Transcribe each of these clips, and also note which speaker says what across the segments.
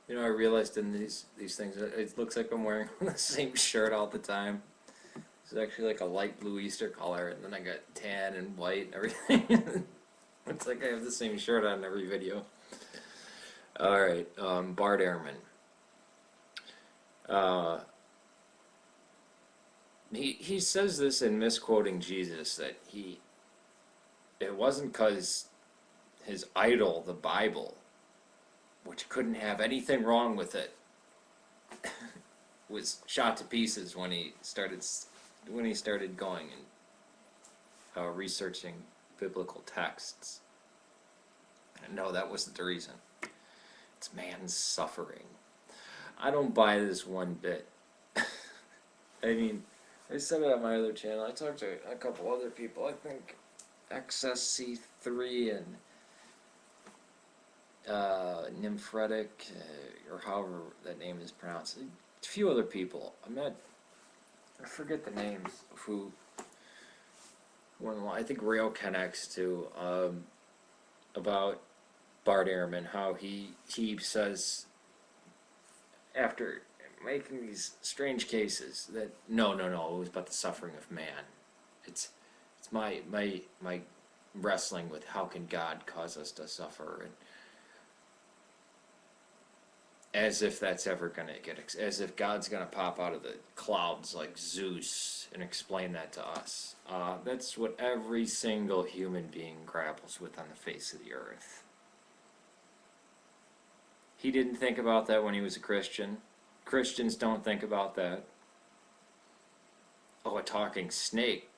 Speaker 1: You know, I realized in these things, it looks like I'm wearing the same shirt all the time. It's actually like a light blue Easter color, and then I got tan and white and everything. It's like I have the same shirt on every video. All right, Bart Ehrman. Uh, he says this in misquoting Jesus that it wasn't because his idol, the Bible, which couldn't have anything wrong with it, was shot to pieces when he started going and researching biblical texts. And no, that wasn't the reason. It's man's suffering. I don't buy this one bit. I mean, I said it on my other channel. I talked to a couple other people. I think XSC3 and Nymphetic, or however that name is pronounced. A few other people. I forget the names of who. I think Rail connects to about Bart Ehrman, how he says after making these strange cases that no, it was about the suffering of man. It's my wrestling with how can God cause us to suffer, and as if that's ever going to get, as if God's going to pop out of the clouds like Zeus and explain that to us. That's what every single human being grapples with on the face of the earth. He didn't think about that when he was a Christian. Christians don't think about that. Oh, a talking snake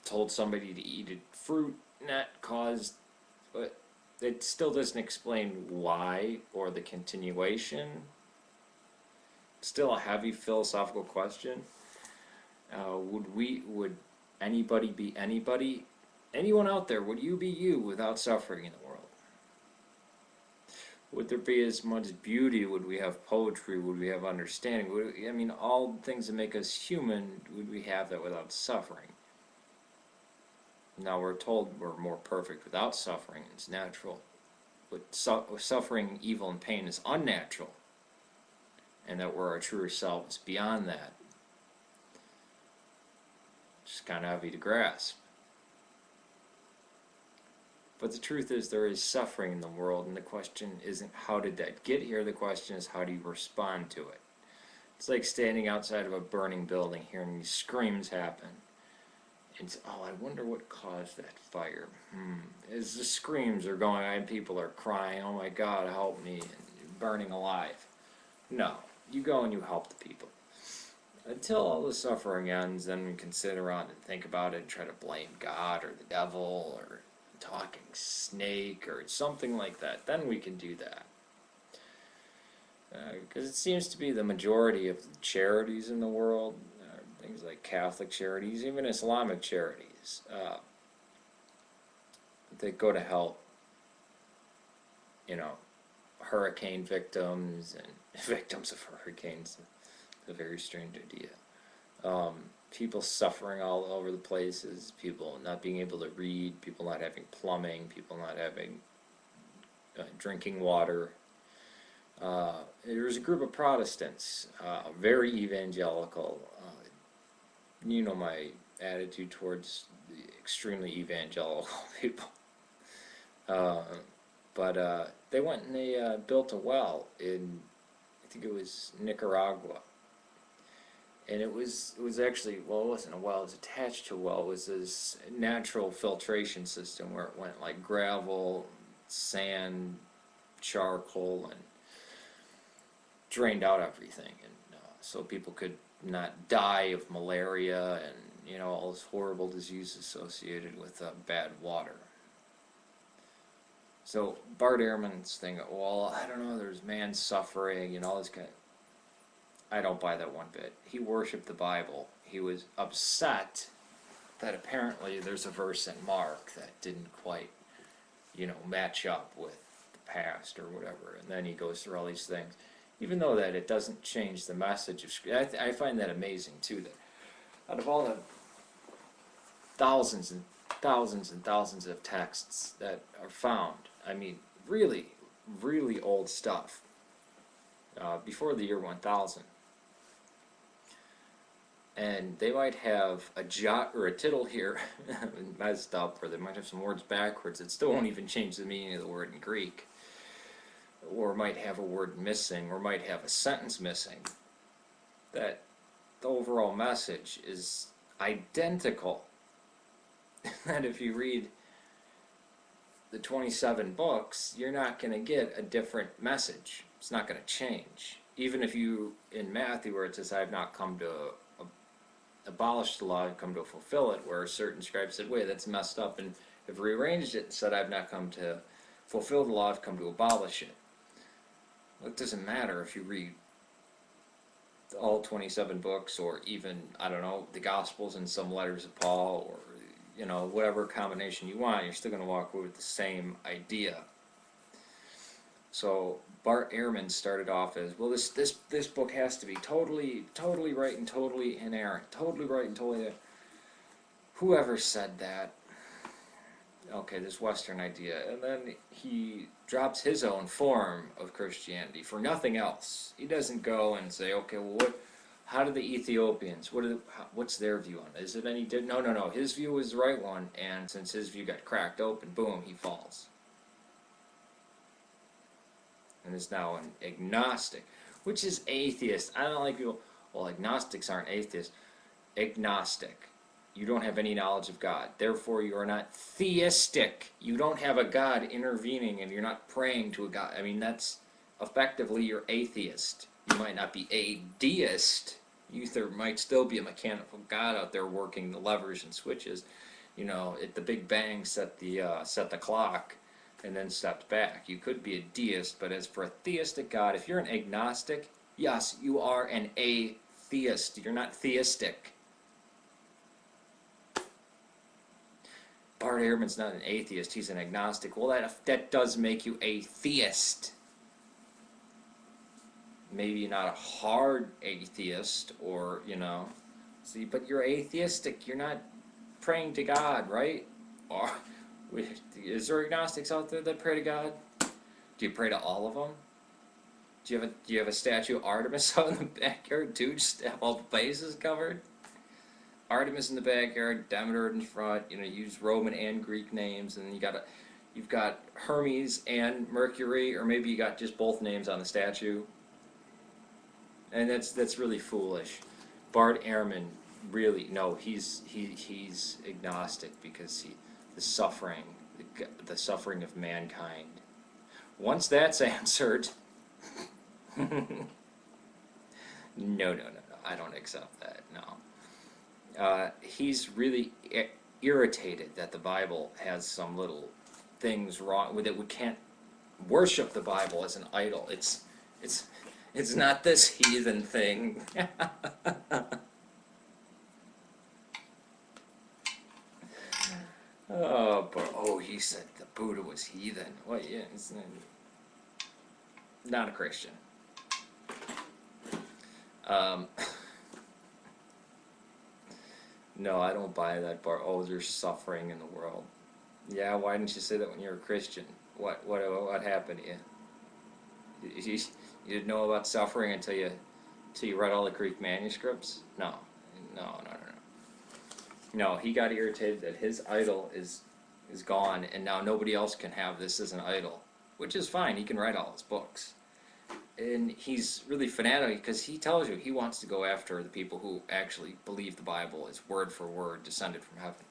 Speaker 1: told somebody to eat a fruit, and that caused... But it still doesn't explain why or the continuation. Still a heavy philosophical question. Would anybody be anybody? Anyone out there, would you be you without suffering in the world? Would there be as much beauty? Would we have poetry? Would we have understanding? I mean, all the things that make us human, would we have that without suffering? Now we're told we're more perfect without suffering. It's natural. But suffering, evil, and pain is unnatural. And that we're our truer selves beyond that. It's kind of heavy to grasp. But the truth is there is suffering in the world, and the question isn't how did that get here, the question is how do you respond to it. It's like standing outside of a burning building hearing these screams happen. And oh, I wonder what caused that fire. As the screams are going on, people are crying, oh my God, help me, and burning alive. No, you go and you help the people. Until all the suffering ends, then we can sit around and think about it and try to blame God or the devil or talking snake or something like that. Then we can do that. Because it seems to be the majority of the charities in the world, things like Catholic charities, even Islamic charities, that go to help, hurricane victims and victims of hurricanes. It's a very strange idea. People suffering all over the places, people not being able to read, people not having plumbing, people not having drinking water. There was a group of Protestants, very evangelical. You know my attitude towards the extremely evangelical people. But they went and they built a well in, I think it was Nicaragua. And it was actually, well, it wasn't a well, it was attached to a well. It was this natural filtration system where it went like gravel, sand, charcoal, and drained out everything. And so people could not die of malaria and, all this horrible disease associated with bad water. So Bart Ehrman's thing, well, I don't know, there's man suffering, all this kind of... I don't buy that one bit. He worshipped the Bible. He was upset that apparently there's a verse in Mark that didn't quite, match up with the past or whatever. And then he goes through all these things. Even though that it doesn't change the message of Scripture. I find that amazing too, that out of all the thousands and thousands and thousands of texts that are found, I mean, really, really old stuff, before the year 1000. And they might have a jot or a tittle here messed up, or they might have some words backwards that still won't even change the meaning of the word in Greek, or might have a word missing, or might have a sentence missing. That the overall message is identical. And if you read the 27 books, you're not going to get a different message. It's not going to change. Even if you, in Matthew, where it says, I have not come to abolish the law, I've come to fulfill it, where certain scribes said, wait, that's messed up, and have rearranged it and said, I've not come to fulfill the law, I've come to abolish it. Well, it doesn't matter if you read all 27 books, or even, I don't know, the Gospels and some letters of Paul, or, you know, whatever combination you want, you're still going to walk away with the same idea. So Bart Ehrman started off as, well, this book has to be totally right and totally inerrant, totally right and totally. Whoever said that? Okay, this Western idea, and then he drops his own form of Christianity for nothing else. He doesn't go and say, okay, well, how do the Ethiopians? What's their view on it? Is it any different? No. His view is the right one, and since his view got cracked open, boom, he falls. And is now an agnostic, which is atheist. I don't like people, well, agnostics aren't atheists. Agnostic. You don't have any knowledge of God. Therefore, you are not theistic. You don't have a God intervening, and you're not praying to a God. I mean, that's effectively you're atheist. You might not be a deist. There might still be a mechanical God out there working the levers and switches. You know, at the Big Bang set the clock, and then stepped back. You could be a deist, but as for a theistic God, if you're an agnostic, yes, you are an atheist. You're not theistic. Bart Ehrman's not an atheist, he's an agnostic. Well, that does make you a theist. Maybe not a hard atheist, or, you know, see, but you're atheistic. You're not praying to God, right? Or is there agnostics out there that pray to God? Do you pray to all of them? Do you have a statue of Artemis out in the backyard too? Just have all the bases covered? Artemis in the backyard, Demeter in front. You know, use Roman and Greek names, and you've got Hermes and Mercury, or maybe you got just both names on the statue. And that's really foolish. Bart Ehrman, really, no, he's agnostic because the suffering of mankind. Once that's answered, no, I don't accept that. No, he's really irritated that the Bible has some little things wrong with it. We can't worship the Bible as an idol. It's not this heathen thing. Oh, he said the Buddha was heathen. Well, yeah, it's not a Christian. No, I don't buy that part. Oh, there's suffering in the world. Yeah, why didn't you say that when you were a Christian? What happened to you? You didn't know about suffering until you read all the Greek manuscripts? No. No, he got irritated that his idol is gone, and now nobody else can have this as an idol, which is fine. He can write all his books. And he's really fanatic because he tells you he wants to go after the people who actually believe the Bible is word for word descended from heaven,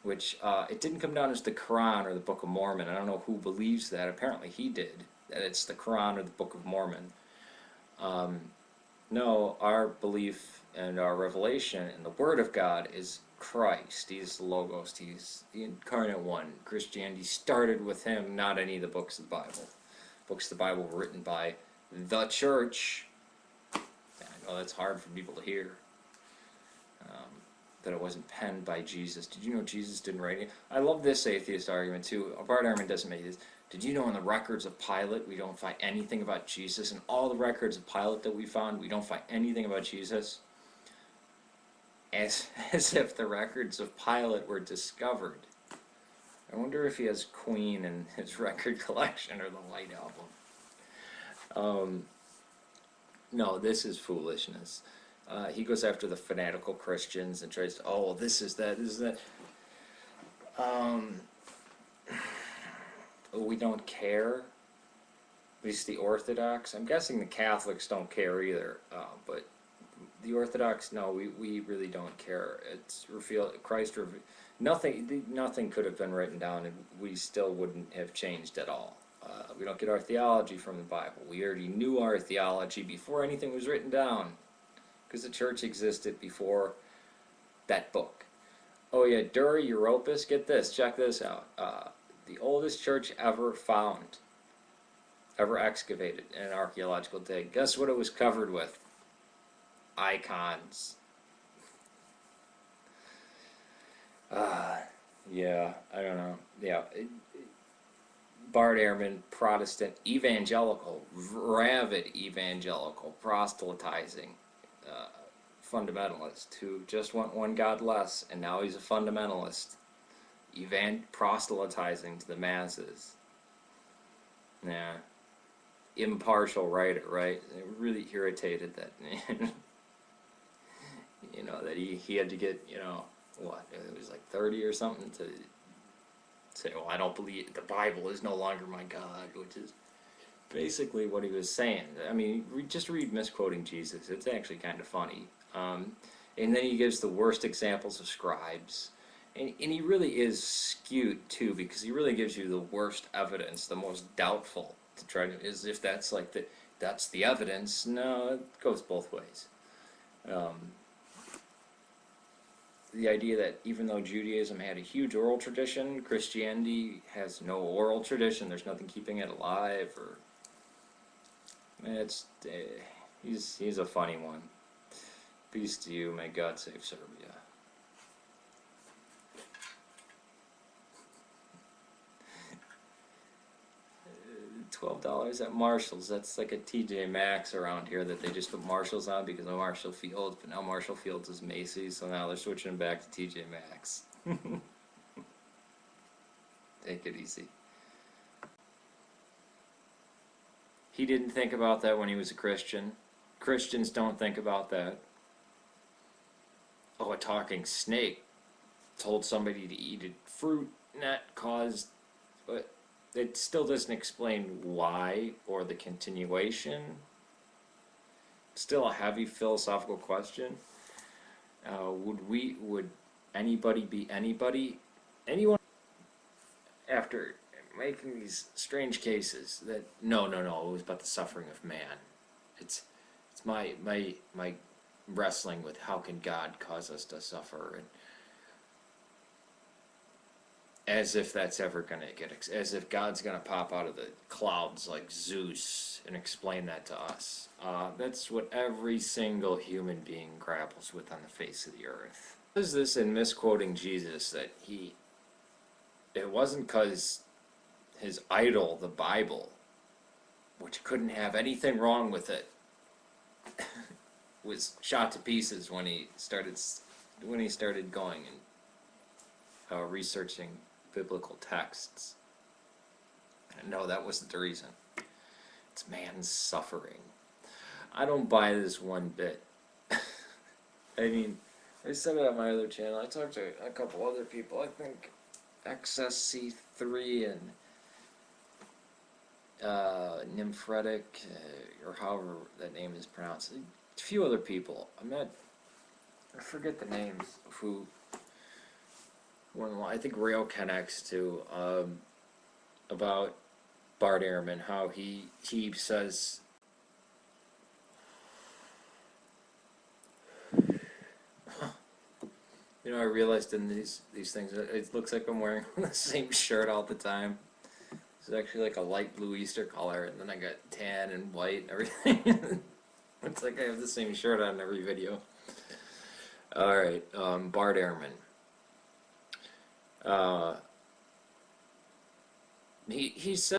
Speaker 1: which it didn't come down as the Quran or the Book of Mormon. I don't know who believes that. Apparently he did, that it's the Quran or the Book of Mormon. No, our belief and our revelation in the Word of God is Christ. He's the Logos. He's the incarnate one. Christianity started with him, not any of the books of the Bible. Books of the Bible were written by the church. I know that's hard for people to hear. That it wasn't penned by Jesus. Did you know Jesus didn't write it? I love this atheist argument too. Bart Ehrman doesn't make this. Did you know in the records of Pilate we don't find anything about Jesus? In all the records of Pilate that we found, we don't find anything about Jesus? As if the records of Pilate were discovered. I wonder if he has Queen in his record collection or the White Album. No, this is foolishness. He goes after the fanatical Christians and tries to, oh, this is that, this is that. We don't care. At least the Orthodox. I'm guessing the Catholics don't care either. But the Orthodox, no, we really don't care. It's revealed, Christ revealed. Nothing could have been written down, and we still wouldn't have changed at all. We don't get our theology from the Bible. We already knew our theology before anything was written down, because the church existed before that book. Oh yeah, Dura Europus, get this, check this out. The oldest church ever found, ever excavated in an archaeological dig. Guess what it was covered with? Icons. Yeah, I don't know. Yeah, Bart Ehrman, Protestant, evangelical, rabid evangelical, proselytizing, fundamentalist who just went one God less, and now he's a fundamentalist, proselytizing to the masses. Yeah, impartial writer, right? It really irritated that, you know, that he had to get, you know, what, it was like 30 or something to say, well, I don't believe the Bible is no longer my God, which is basically what he was saying. I mean, just read Misquoting Jesus. It's actually kind of funny. And then he gives the worst examples of scribes. And he really is skewed, too, because he really gives you the worst evidence, the most doubtful, to try to, as if that's like that's the evidence. No, it goes both ways. The idea that even though Judaism had a huge oral tradition, Christianity has no oral tradition. There's nothing keeping it alive. Or he's a funny one. Peace to you. May God save Serbia. $12 at Marshall's. That's like a TJ Maxx around here that they just put Marshall's on because of Marshall Fields, but now Marshall Fields is Macy's, so now they're switching back to TJ Maxx. Take it easy. He didn't think about that when he was a Christian. Christians don't think about that. Oh, a talking snake told somebody to eat a fruit, and that caused... But it still doesn't explain why or the continuation. Still a heavy philosophical question. Would anybody be anybody? Anyone after making these strange cases that no, it was about the suffering of man. It's my wrestling with how can God cause us to suffer, and as if that's ever going to get, as if God's going to pop out of the clouds like Zeus and explain that to us. That's what every single human being grapples with on the face of the earth. Is this in Misquoting Jesus that it wasn't because his idol, the Bible, which couldn't have anything wrong with it, was shot to pieces when he started going and researching biblical texts. No, that wasn't the reason. It's man's suffering. I don't buy this one bit. I mean, I said it on my other channel. I talked to a couple other people. I think XSC3 and Nymphetic, or however that name is pronounced. A few other people. I forget the names of who. I think Rail connects to about Bart Ehrman, how he says, you know, I realized in these things it looks like I'm wearing the same shirt all the time. It's actually like a light blue Easter color, and then I got tan and white and everything. It's like I have the same shirt on every video. Alright, Bart Ehrman. He said